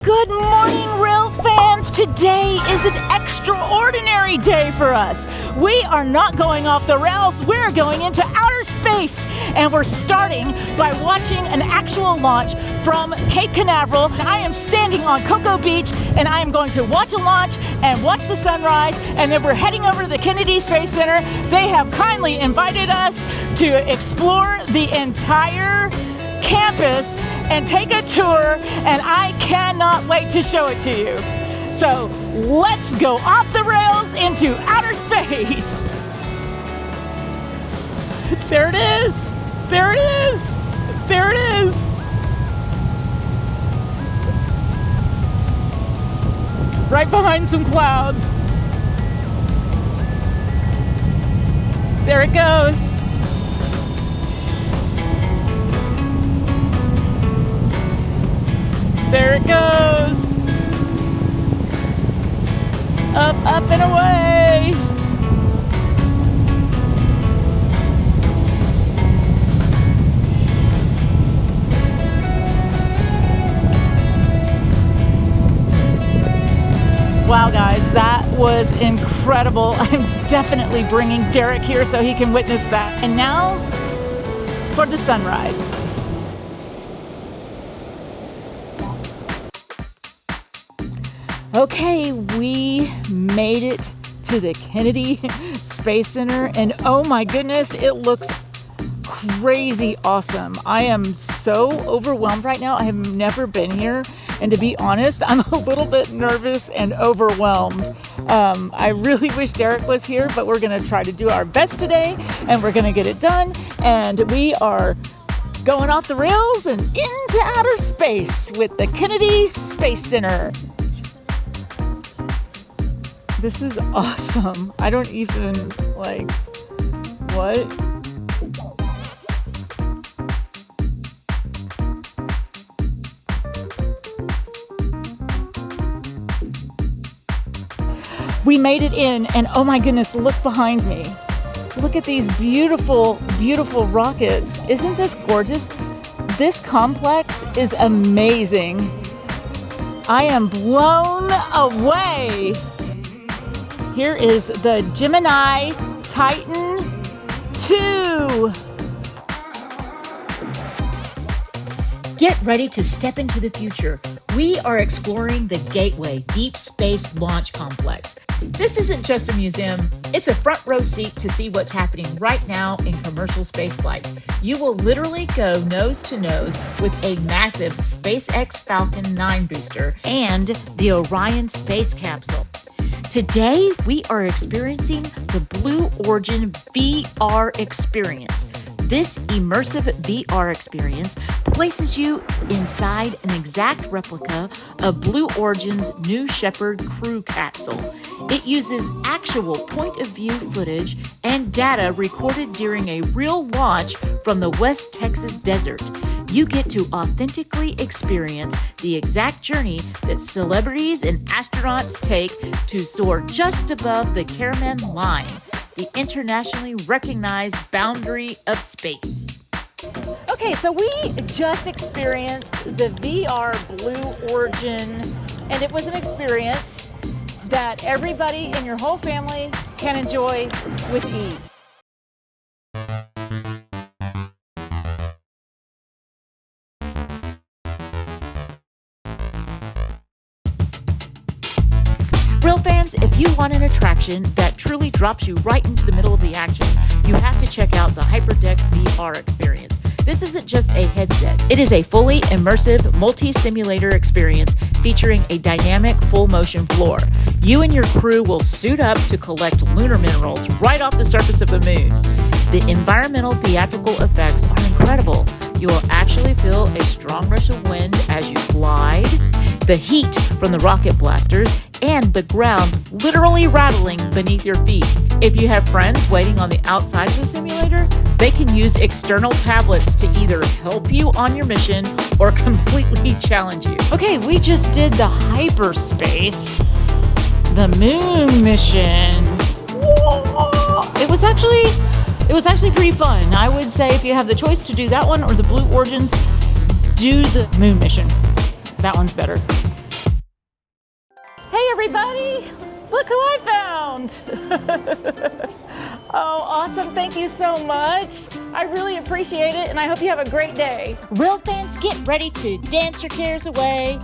Good morning, rail fans! Today is an extraordinary day for us. We are not going off the rails, we're going into outer space. And we're starting by watching an actual launch from Cape Canaveral. I am standing on Cocoa Beach and I am going to watch a launch and watch the sunrise. And then we're heading over to the Kennedy Space Center. They have kindly invited us to explore the entire campus and take a tour, and I cannot wait to show it to you. So let's go off the rails into outer space. There it is. There it is. There it is. Right behind some clouds. There it goes. There it goes. Up, up, and away. Wow, guys, that was incredible. I'm definitely bringing Derek here so he can witness that. And now for the sunrise. Okay, we made it to the Kennedy Space Center, and oh my goodness, it looks crazy awesome. I am so overwhelmed right now. I have never been here, and to be honest, I'm a little bit nervous and overwhelmed. I really wish Derek was here, but we're gonna try to do our best today, and we're gonna get it done, and we are going off the rails and into outer space with the Kennedy Space Center. This is awesome. I don't even, what? We made it in, and oh my goodness, look behind me. Look at these beautiful, beautiful rockets. Isn't this gorgeous? This complex is amazing. I am blown away. Here is the Gemini Titan II. Get ready to step into the future. We are exploring the Gateway Deep Space Launch Complex. This isn't just a museum, it's a front row seat to see what's happening right now in commercial spaceflight. You will literally go nose to nose with a massive SpaceX Falcon 9 booster and the Orion space capsule. Today, we are experiencing the Blue Origin VR experience. This immersive VR experience places you inside an exact replica of Blue Origin's New Shepard crew capsule. It uses actual point-of-view footage and data recorded during a real launch from the West Texas desert. You get to authentically experience the exact journey that celebrities and astronauts take to soar just above the Kármán line, the internationally recognized boundary of space. Okay, so we just experienced the VR Blue Origin, and it was an experience that everybody in your whole family can enjoy with ease. Real fans, if you want an attraction that truly drops you right into the middle of the action, you have to check out the Hyperdeck VR experience. This isn't just a headset. It is a fully immersive multi-simulator experience featuring a dynamic full-motion floor. You and your crew will suit up to collect lunar minerals right off the surface of the moon. The environmental theatrical effects are incredible. You will actually feel a strong rush of wind as you glide, the heat from the rocket blasters, and the ground literally rattling beneath your feet. If you have friends waiting on the outside of the simulator, they can use external tablets to either help you on your mission or completely challenge you. Okay, we just did the hyperspace, the moon mission. It was actually pretty fun. I would say if you have the choice to do that one or the Blue Origins, do the moon mission. That one's better. everybody! Look who I found! Oh, awesome. Thank you so much. I really appreciate it, and I hope you have a great day. Real fans, get ready to dance your cares away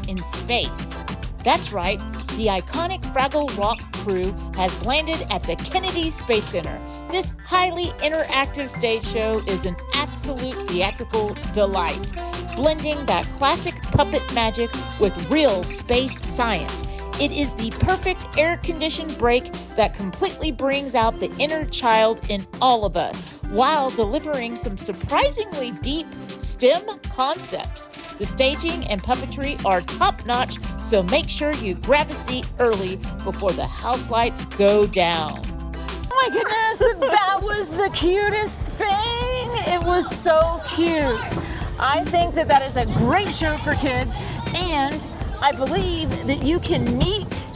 in space. That's right, the iconic Fraggle Rock crew has landed at the Kennedy Space Center. This highly interactive stage show is an absolute theatrical delight, blending that classic puppet magic with real space science. It is the perfect air-conditioned break that completely brings out the inner child in all of us, while delivering some surprisingly deep STEM concepts. The staging and puppetry are top-notch, so make sure you grab a seat early before the house lights go down. Oh my goodness, that was the cutest thing. It was so cute. I think that is a great show for kids, and I believe that you can meet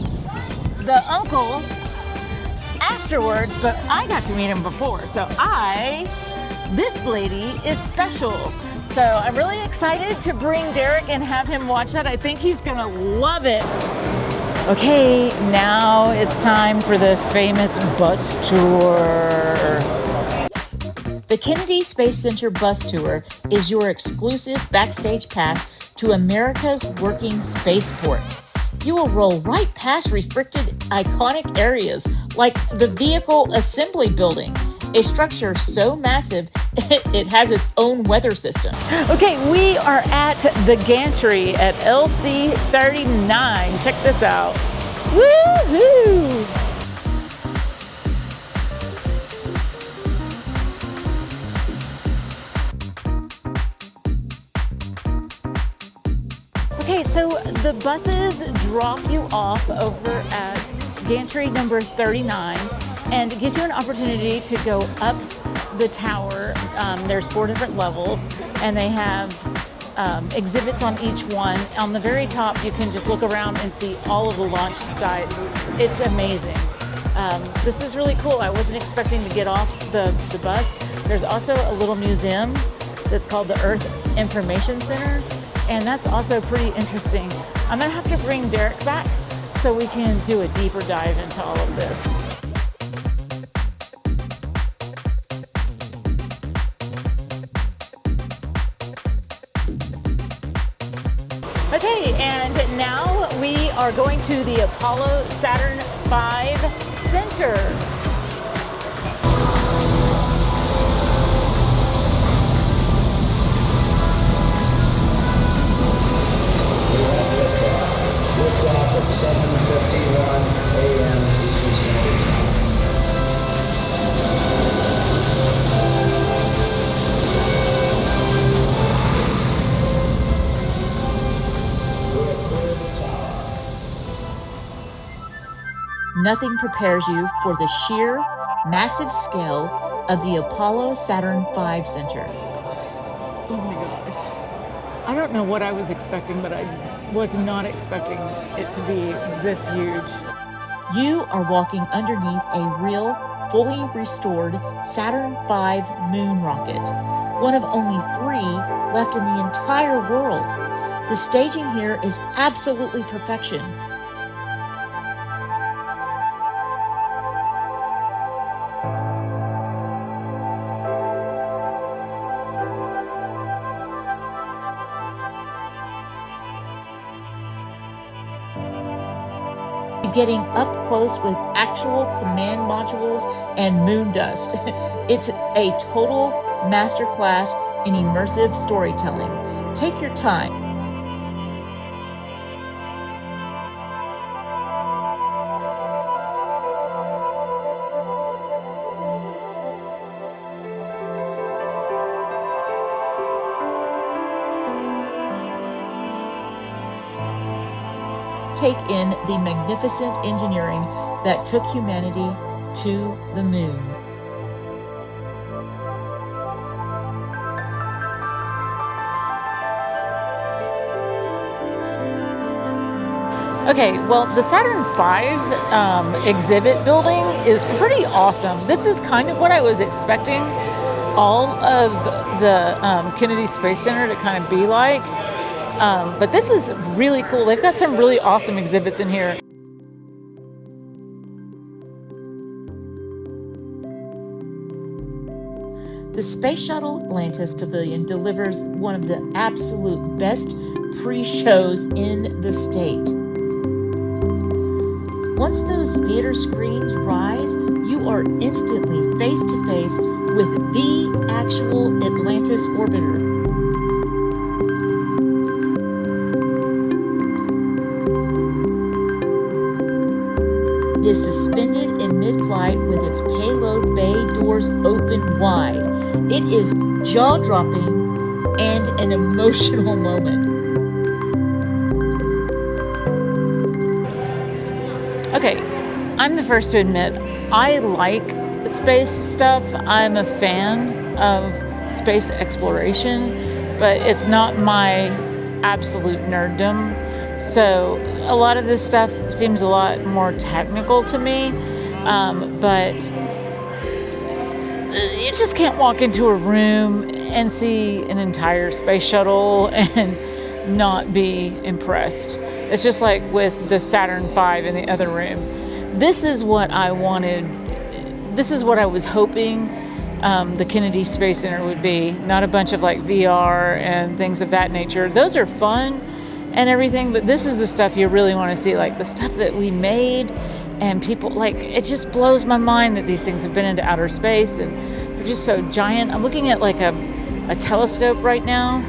the uncle afterwards, but I got to meet him before, so this lady is special. So I'm really excited to bring Derek and have him watch that. I think he's gonna love it. Okay, now it's time for the famous bus tour. The Kennedy Space Center bus tour is your exclusive backstage pass to America's working spaceport. You will roll right past restricted iconic areas like the Vehicle Assembly Building, a structure so massive it has its own weather system. Okay, we are at the gantry at LC39. Check this out. Woohoo! Okay, so the buses drop you off over at gantry number 39, and it gives you an opportunity to go up the tower. There's 4 different levels, and they have exhibits on each one. On the very top, you can just look around and see all of the launch sites. It's amazing. This is really cool. I wasn't expecting to get off the bus. There's also a little museum that's called the Earth Information Center, and that's also pretty interesting. I'm gonna have to bring Derek back so we can do a deeper dive into all of this. Okay, and now we are going to the Apollo Saturn V Center. Liftoff at 7:51 a.m. Eastern Standard Time. We have cleared the tower. Nothing prepares you for the sheer, massive scale of the Apollo Saturn V Center. Oh my gosh. I don't know what I was expecting, but I was not expecting it to be this huge. You are walking underneath a real, fully restored Saturn V moon rocket, one of only 3 left in the entire world. The staging here is absolutely perfection. Getting up close with actual command modules and moon dust. It's a total masterclass in immersive storytelling. Take your time. Take in the magnificent engineering that took humanity to the moon. Okay, well, the Saturn V exhibit building is pretty awesome. This is kind of what I was expecting all of the Kennedy Space Center to kind of be like. But this is really cool. They've got some really awesome exhibits in here. The Space Shuttle Atlantis Pavilion delivers one of the absolute best pre-shows in the state. Once those theater screens rise, you are instantly face-to-face with the actual Atlantis orbiter. It is suspended in mid-flight with its payload bay doors open wide. It is jaw-dropping and an emotional moment. Okay, I'm the first to admit, I like space stuff. I'm a fan of space exploration, but it's not my absolute nerddom. So a lot of this stuff seems a lot more technical to me, but you just can't walk into a room and see an entire space shuttle and not be impressed. It's just like with the Saturn V in the other room. This is what I wanted. This is what I was hoping the Kennedy Space Center would be. Not a bunch of like VR and things of that nature. Those are fun and everything, but this is the stuff you really want to see, like the stuff that we made, and people, like, it just blows my mind that these things have been into outer space and they're just so giant. I'm looking at like a telescope right now,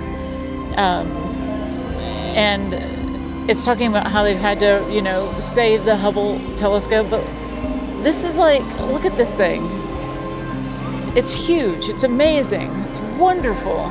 and it's talking about how they've had to, save the Hubble telescope, but this is like, look at this thing. It's huge, it's amazing, it's wonderful.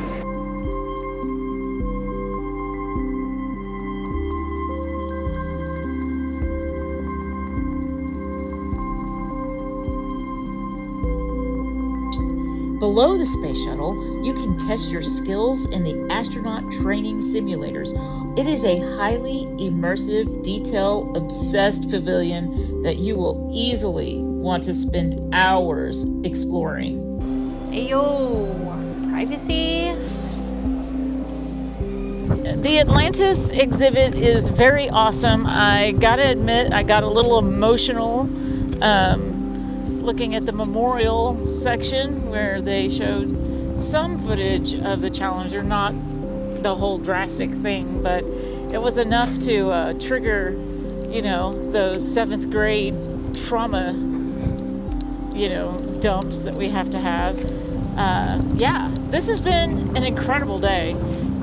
Below the space shuttle, you can test your skills in the astronaut training simulators. It is a highly immersive, detail-obsessed pavilion that you will easily want to spend hours exploring. Ayo, privacy. The Atlantis exhibit is very awesome. I gotta admit, I got a little emotional looking at the memorial section where they showed some footage of the Challenger, not the whole drastic thing, but it was enough to trigger, those 7th grade trauma, dumps that we have to have. This has been an incredible day,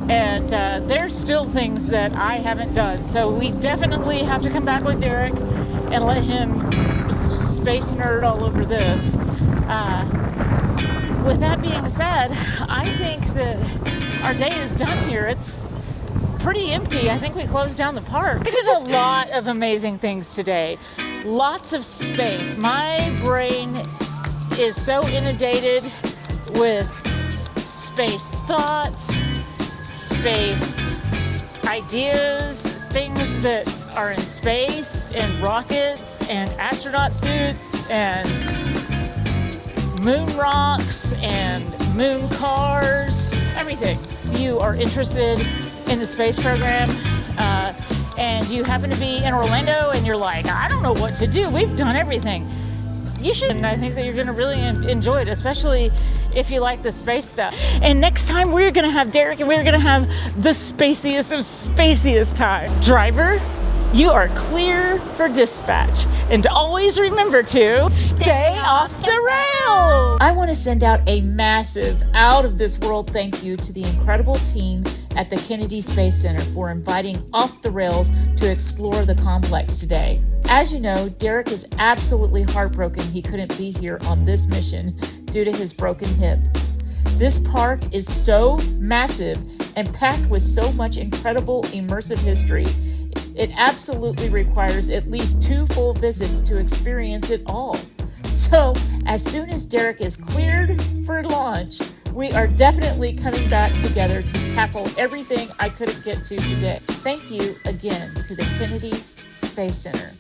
and there's still things that I haven't done, so we definitely have to come back with Derek and let him space nerd all over this. With that being said, I think that our day is done here. It's pretty empty. I think we closed down the park. We did a lot of amazing things today. Lots of space. My brain is so inundated with space thoughts, space ideas, things that are in space, and rockets, and astronaut suits, and moon rocks, and moon cars, everything. You are interested in the space program, and you happen to be in Orlando, and you're like, I don't know what to do. We've done everything. You should, and I think that you're going to really enjoy it, especially if you like the space stuff. And next time we're going to have Derek, and we're going to have the spaciest of spaciest time. Driver, you are clear for dispatch. And always remember to stay off the rails. I want to send out a massive, out-of-this-world thank you to the incredible team at the Kennedy Space Center for inviting Off the Rails to explore the complex today. As you know, Derek is absolutely heartbroken he couldn't be here on this mission due to his broken hip. This park is so massive and packed with so much incredible immersive history. It absolutely requires at least 2 full visits to experience it all. So, as soon as Derek is cleared for launch, we are definitely coming back together to tackle everything I couldn't get to today. Thank you again to the Kennedy Space Center.